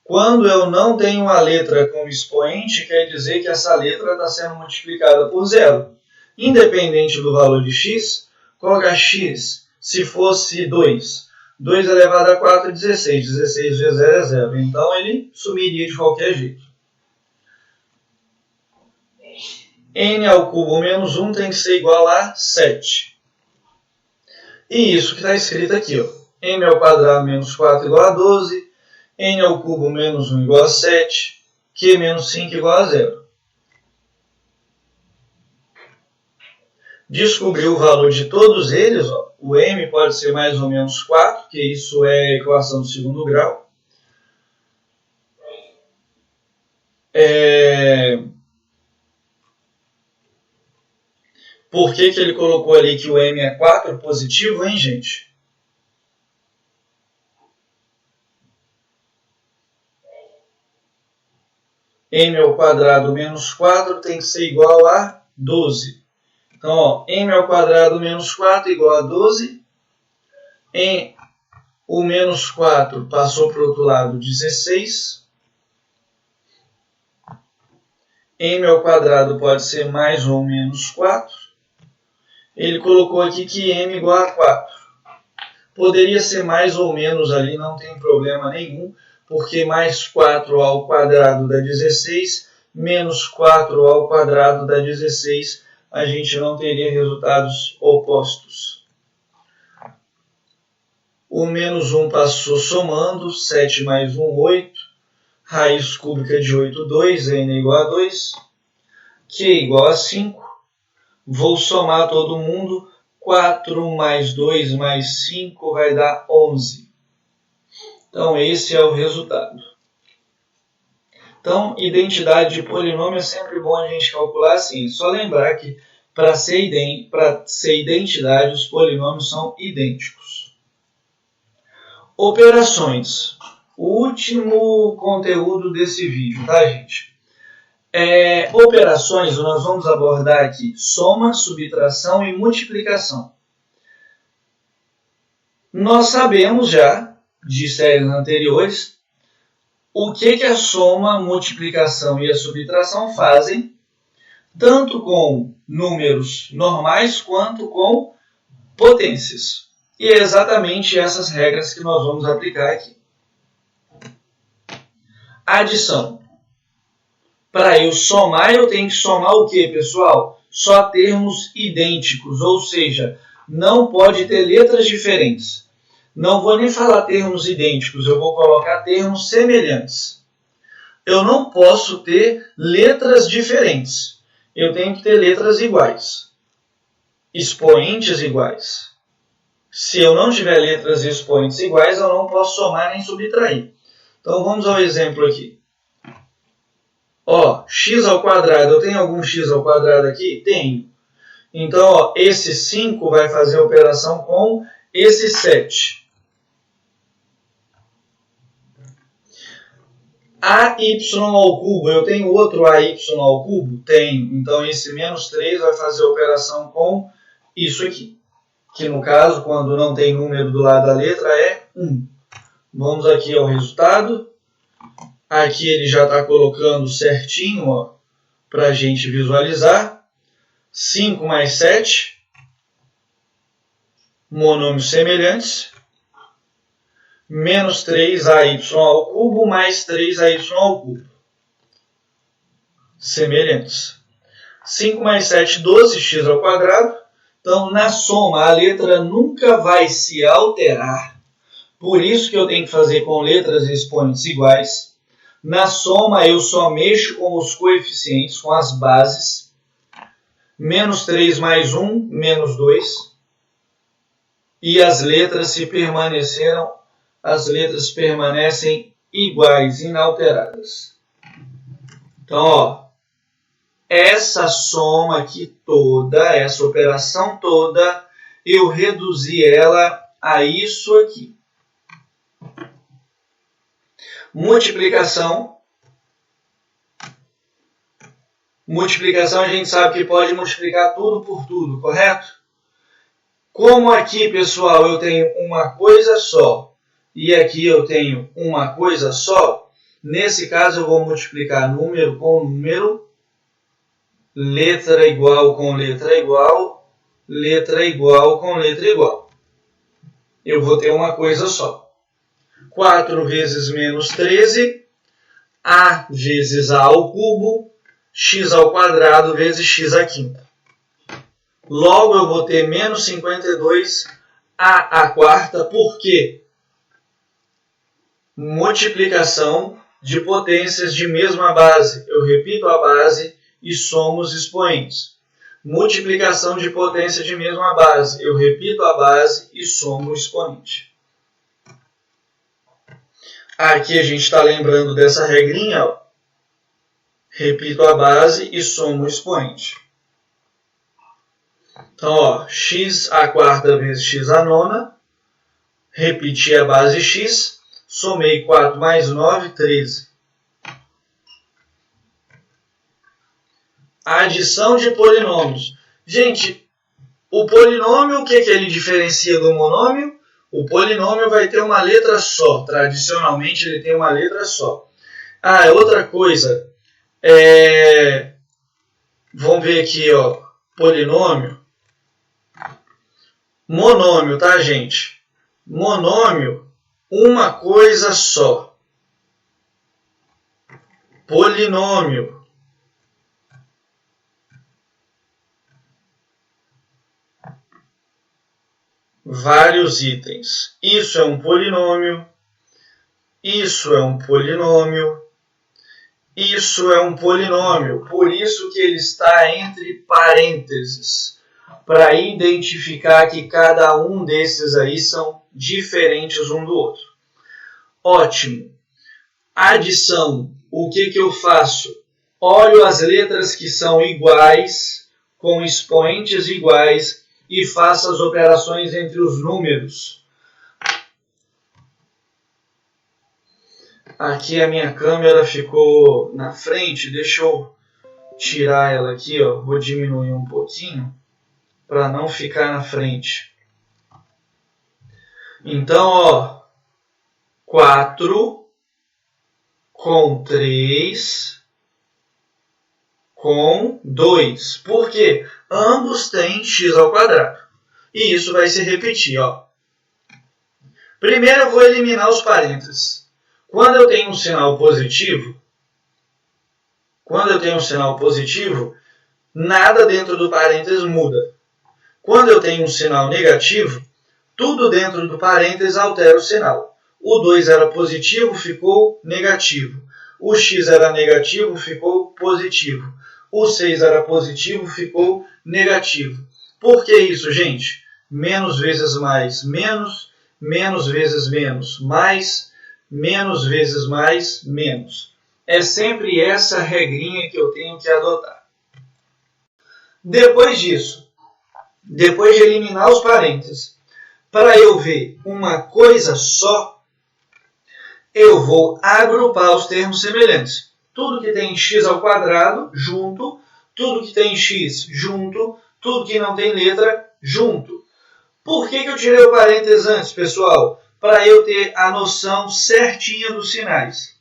Quando eu não tenho a letra como expoente, quer dizer que essa letra está sendo multiplicada por 0. Independente do valor de x, coloca x, se fosse 2. 2 elevado a 4 é 16. 16 vezes 0 é 0. Então, ele sumiria de qualquer jeito. N ao cubo menos 1 tem que ser igual a 7. E isso que está escrito aqui. Ó. M ao quadrado menos 4 igual a 12. N ao cubo menos 1 igual a 7. Q menos 5 igual a 0. Descobriu o valor de todos eles. Ó. O M pode ser mais ou menos 4, que isso é a equação do segundo grau. Por que ele colocou ali que o M é 4 positivo, hein, gente? M ao quadrado menos 4 tem que ser igual a 12. Então, ó, m ao quadrado menos 4 igual a 12. O menos 4 passou para o outro lado, 16. M ao quadrado pode ser mais ou menos 4. Ele colocou aqui que m igual a 4. Poderia ser mais ou menos ali, não tem problema nenhum, porque mais 4 ao quadrado dá 16, menos 4 ao quadrado dá 16, a gente não teria resultados opostos. O menos 1 passou somando, 7 mais 1, 8. Raiz cúbica de 8, 2, n igual a 2. Q igual a 5. Vou somar todo mundo. 4 mais 2 mais 5 vai dar 11. Então, esse é o resultado. Então, identidade de polinômio é sempre bom a gente calcular assim. Só lembrar que para ser identidade, os polinômios são idênticos. Operações. O último conteúdo desse vídeo, tá, gente? Operações, nós vamos abordar aqui soma, subtração e multiplicação. Nós sabemos já, de séries anteriores, o que a soma, a multiplicação e a subtração fazem, tanto com números normais quanto com potências. E é exatamente essas regras que nós vamos aplicar aqui. Adição. Para eu somar, eu tenho que somar o quê, pessoal? Só termos idênticos, ou seja, não pode ter letras diferentes. Não vou nem falar termos idênticos, eu vou colocar termos semelhantes. Eu não posso ter letras diferentes. Eu tenho que ter letras iguais. Expoentes iguais. Se eu não tiver letras e expoentes iguais, eu não posso somar nem subtrair. Então vamos ao exemplo aqui. Ó, x ao quadrado, eu tenho algum x ao quadrado aqui? Tenho. Então, ó, esse 5 vai fazer a operação com esse 7. AY ao cubo, eu tenho outro AY ao cubo? Tenho. Então, esse menos 3 vai fazer a operação com isso aqui. Que, no caso, quando não tem número do lado da letra, é 1. Vamos aqui ao resultado. Aqui ele já está colocando certinho para a gente visualizar. 5 mais 7. Monômios semelhantes. Menos 3ay ao cubo mais 3ay ao cubo. Semelhantes. 5 mais 7, 12x ao quadrado. Então, na soma, a letra nunca vai se alterar. Por isso que eu tenho que fazer com letras e expoentes iguais. Na soma, eu só mexo com os coeficientes, com as bases. Menos 3 mais 1, menos 2. E as letras, se permaneceram, as letras permanecem iguais, inalteradas. Então, ó, essa soma aqui toda, essa operação toda, eu reduzi ela a isso aqui. Multiplicação. Multiplicação a gente sabe que pode multiplicar tudo por tudo, correto? Como aqui, pessoal, eu tenho uma coisa só e aqui eu tenho uma coisa só, nesse caso eu vou multiplicar número com número, letra igual com letra igual, letra igual com letra igual. Eu vou ter uma coisa só. 4 vezes menos 13, a vezes a ao cubo, x ao quadrado vezes x à quinta. Logo, eu vou ter menos 52 a à quarta, por quê? Multiplicação de potências de mesma base. Eu repito a base e somo os expoentes. Multiplicação de potência de mesma base. Eu repito a base e somo o expoente. Aqui a gente está lembrando dessa regrinha. Ó. Repito a base e somo o expoente. Então, ó, x à quarta vezes x à nona. Repeti a base x. Somei 4 mais 9, 13. Adição de polinômios. Gente, o polinômio, o que ele diferencia do monômio? O polinômio vai ter uma letra só. Tradicionalmente, ele tem uma letra só. Ah, outra coisa. Vamos ver aqui, ó. Polinômio. Monômio, tá, gente? Monômio, uma coisa só. Polinômio. Vários itens. Isso é um polinômio. Isso é um polinômio. Isso é um polinômio. Por isso que ele está entre parênteses. Para identificar que cada um desses aí são diferentes um do outro. Ótimo. Adição. O que eu faço? Olho as letras que são iguais, com expoentes iguais, e faço as operações entre os números. Aqui a minha câmera ficou na frente. Deixa eu tirar ela aqui. Ó. Vou diminuir um pouquinho para não ficar na frente. Então, ó, 4 com 3 com 2. Por quê? Ambos têm x ao quadrado. E isso vai se repetir, ó. Primeiro eu vou eliminar os parênteses. Quando eu tenho um sinal positivo, nada dentro do parênteses muda. Quando eu tenho um sinal negativo, tudo dentro do parênteses altera o sinal. O 2 era positivo, ficou negativo. O x era negativo, ficou positivo. O 6 era positivo, ficou negativo. Por que isso, gente? Menos vezes mais, menos. Menos vezes menos, mais. Menos vezes mais, menos. É sempre essa regrinha que eu tenho que adotar. Depois disso, depois de eliminar os parênteses, para eu ver uma coisa só, eu vou agrupar os termos semelhantes. Tudo que tem x ao quadrado, junto. Tudo que tem x, junto. Tudo que não tem letra, junto. Por que eu tirei o parênteses antes, pessoal? Para eu ter a noção certinha dos sinais.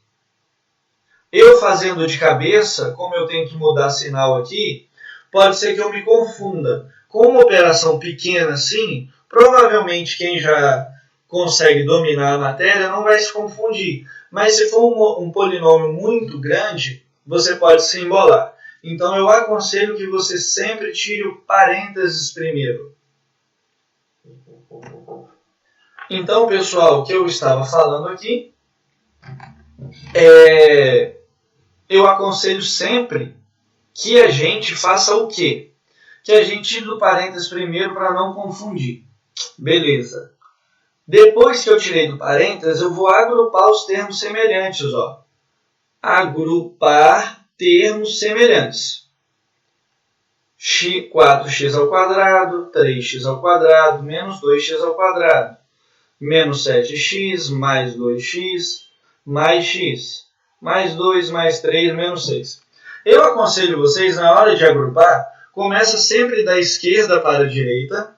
Eu fazendo de cabeça, como eu tenho que mudar sinal aqui, pode ser que eu me confunda. Com uma operação pequena assim, provavelmente quem já consegue dominar a matéria não vai se confundir. Mas se for um polinômio muito grande, você pode se embolar. Então eu aconselho que você sempre tire o parênteses primeiro. Então, pessoal, o que eu estava falando aqui eu aconselho sempre que a gente faça o quê? Que a gente tire do parênteses primeiro para não confundir. Beleza. Depois que eu tirei do parênteses, eu vou agrupar os termos semelhantes. Ó. Agrupar termos semelhantes. 4x ao quadrado, 3x ao quadrado, menos 2x ao quadrado. Menos 7x, mais 2x, mais x. Mais 2, mais 3, menos 6. Eu aconselho vocês, na hora de agrupar, começa sempre da esquerda para a direita.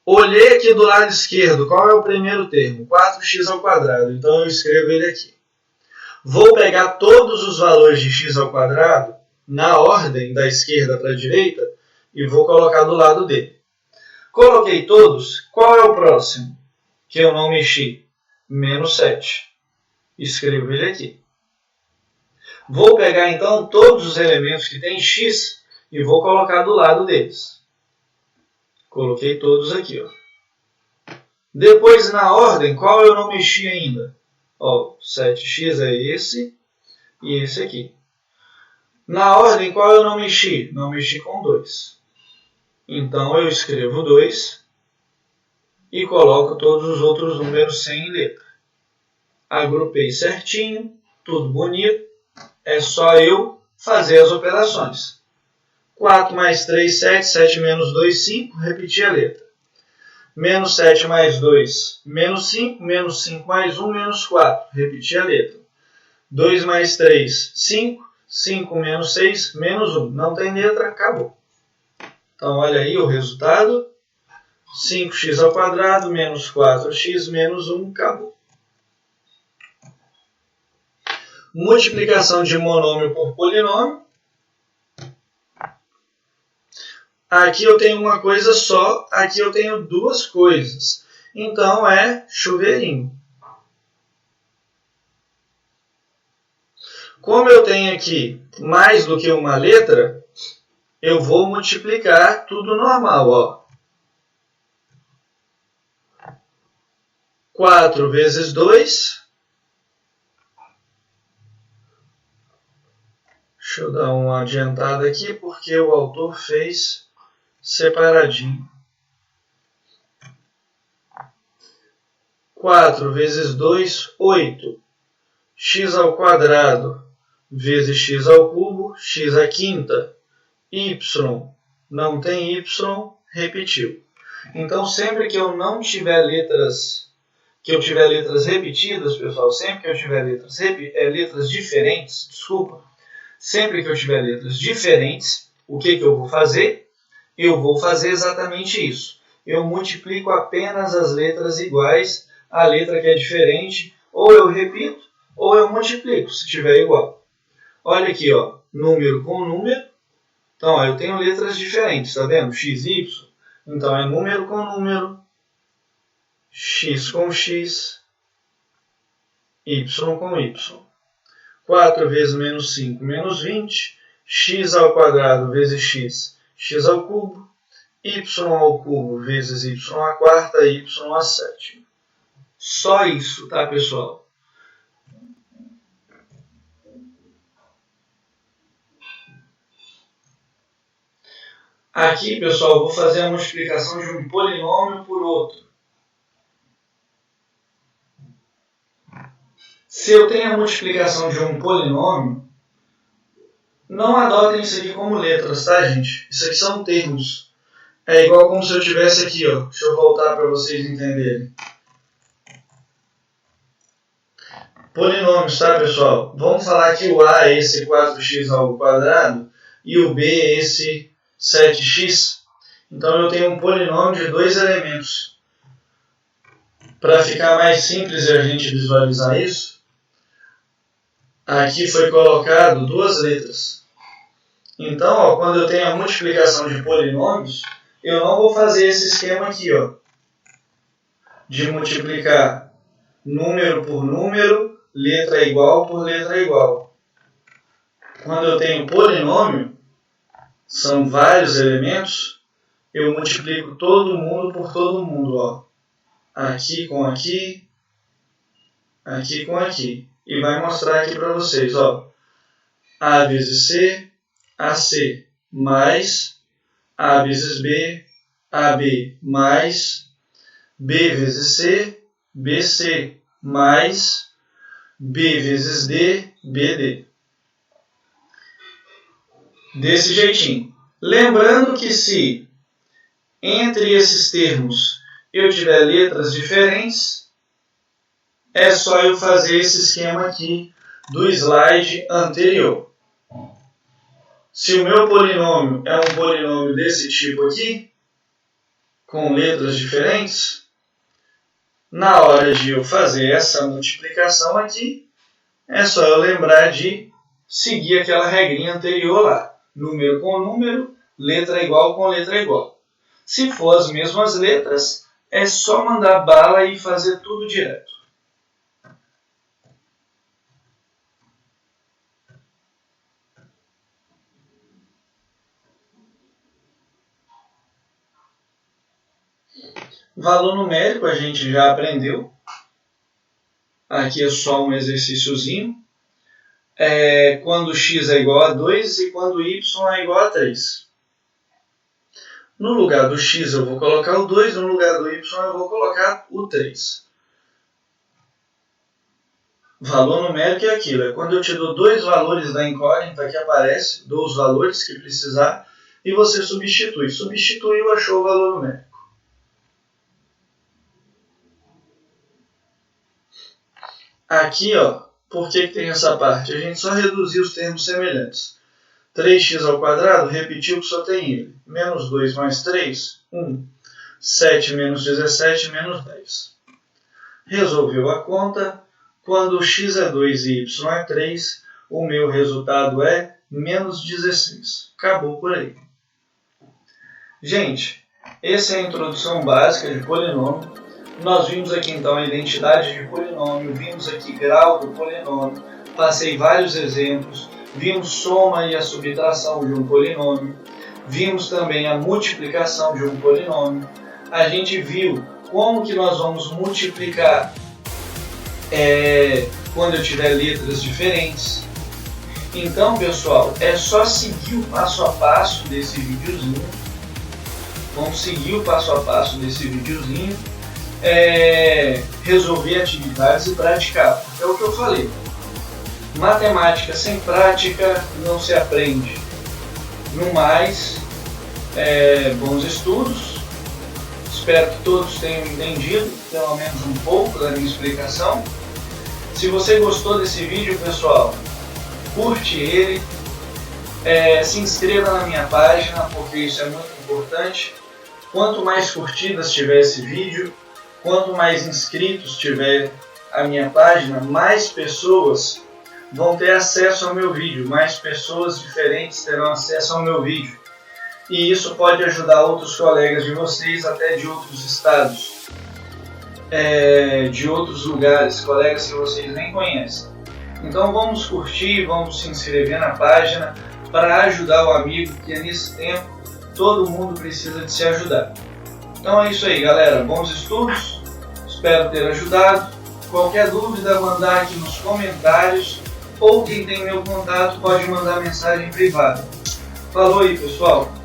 Olhei aqui do lado esquerdo, qual é o primeiro termo? 4x ao quadrado. Então eu escrevo ele aqui. Vou pegar todos os valores de x ao quadrado, na ordem da esquerda para a direita, e vou colocar do lado dele. Coloquei todos, qual é o próximo? Que eu não mexi. Menos 7. Escrevo ele aqui. Vou pegar então todos os elementos que tem x e vou colocar do lado deles. Coloquei todos aqui. Ó. Depois, na ordem, qual eu não mexi ainda? Ó, 7x é esse e esse aqui. Na ordem, qual eu não mexi? Não mexi com 2. Então, eu escrevo 2 e coloco todos os outros números sem letra. Agrupei certinho, tudo bonito. É só eu fazer as operações. 4 mais 3, 7. 7 menos 2, 5. Repetir a letra. Menos 7 mais 2, menos 5. Menos 5 mais 1, menos 4. Repetir a letra. 2 mais 3, 5. 5 menos 6, menos 1. Não tem letra, acabou. Então, olha aí o resultado. 5x ao quadrado menos 4x menos 1, acabou. Multiplicação de monômio por polinômio. Aqui eu tenho uma coisa só, aqui eu tenho duas coisas. Então, é chuveirinho. Como eu tenho aqui mais do que uma letra, eu vou multiplicar tudo normal. Ó. 4 vezes 2. Deixa eu dar uma adiantada aqui, porque o autor fez separadinho. 4 vezes 2, 8. X ao quadrado vezes x ao cubo, x à quinta. Y, não tem y, repetiu. Então, sempre que eu não tiver letras, repetidas, pessoal, sempre que eu tiver letras diferentes, sempre que eu tiver letras diferentes, o que eu vou fazer? Eu vou fazer exatamente isso. Eu multiplico apenas as letras iguais à letra que é diferente, ou eu repito, ou eu multiplico, se tiver igual. Olha aqui, ó. número com número. Então, ó, eu tenho letras diferentes, tá vendo? X, Y. Então, é número com número, x com x, y com y. 4 vezes menos 5, menos 20. X ao quadrado vezes x, x ao cubo. Y ao cubo vezes y à quarta, y à sétima. Só isso, tá, pessoal? Aqui, pessoal, eu vou fazer a multiplicação de um polinômio por outro. Se eu tenho a multiplicação de um polinômio, não adotem isso aqui como letras, tá, gente? Isso aqui são termos. É igual como se eu tivesse aqui, ó. Deixa eu voltar para vocês entenderem. Polinômios, tá, pessoal? Vamos falar que o A é esse 4x ao quadrado e o B é esse 7x. Então, eu tenho um polinômio de 2 elementos. Para ficar mais simples e a gente visualizar isso, aqui foi colocado 2 letras. Então, ó, quando eu tenho a multiplicação de polinômios, eu não vou fazer esse esquema aqui, ó, de multiplicar número por número, letra igual por letra igual. Quando eu tenho polinômio, são vários elementos, eu multiplico todo mundo por todo mundo, ó. Aqui com aqui, aqui com aqui. E vai mostrar aqui para vocês, ó. A vezes C, AC, mais A vezes B, AB, mais B vezes C, BC, mais B vezes D, BD. Desse jeitinho. Lembrando que se entre esses termos eu tiver letras diferentes, é só eu fazer esse esquema aqui do slide anterior. Se o meu polinômio é um polinômio desse tipo aqui, com letras diferentes, na hora de eu fazer essa multiplicação aqui, é só eu lembrar de seguir aquela regrinha anterior lá. Número com número, letra igual com letra igual. Se for as mesmas letras, é só mandar bala e fazer tudo direto. Valor numérico a gente já aprendeu. Aqui é só um exercíciozinho. Quando x é igual a 2 e quando y é igual a 3. No lugar do x eu vou colocar o 2, no lugar do y eu vou colocar o 3. Valor numérico é aquilo, é quando eu te dou 2 valores da incógnita que aparece, dou os valores que precisar e você substitui. Substituiu, achou o valor numérico. Aqui, ó, por que tem essa parte? A gente só reduziu os termos semelhantes. 3x ao quadrado, repetiu que só tem ele. Menos 2 mais 3, 1. 7 menos 17, menos 10. Resolveu a conta. Quando x é 2 e y é 3, o meu resultado é menos 16. Acabou por aí. Gente, essa é a introdução básica de polinômio. Nós vimos aqui então a identidade de polinômio, vimos aqui grau do polinômio, passei vários exemplos, vimos soma e a subtração de um polinômio, vimos também a multiplicação de um polinômio, a gente viu como que nós vamos multiplicar quando eu tiver letras diferentes. Então, pessoal, é só seguir o passo a passo desse videozinho. Vamos seguir o passo a passo desse videozinho. Resolver atividades e praticar. É o que eu falei. Matemática sem prática não se aprende. No mais, bons estudos. Espero que todos tenham entendido, pelo menos um pouco da minha explicação. Se você gostou desse vídeo, pessoal, curte ele. Se inscreva na minha página, porque isso é muito importante. Quanto mais curtidas tiver esse vídeo, quanto mais inscritos tiver a minha página, mais pessoas vão ter acesso ao meu vídeo, mais pessoas diferentes terão acesso ao meu vídeo. E isso pode ajudar outros colegas de vocês, até de outros estados, de outros lugares, colegas que vocês nem conhecem. Então vamos curtir, vamos se inscrever na página para ajudar o amigo, que nesse tempo todo mundo precisa de se ajudar. Então é isso aí, galera. Bons estudos, espero ter ajudado. Qualquer dúvida, mandar aqui nos comentários, ou quem tem meu contato pode mandar mensagem privada. Falou aí, pessoal!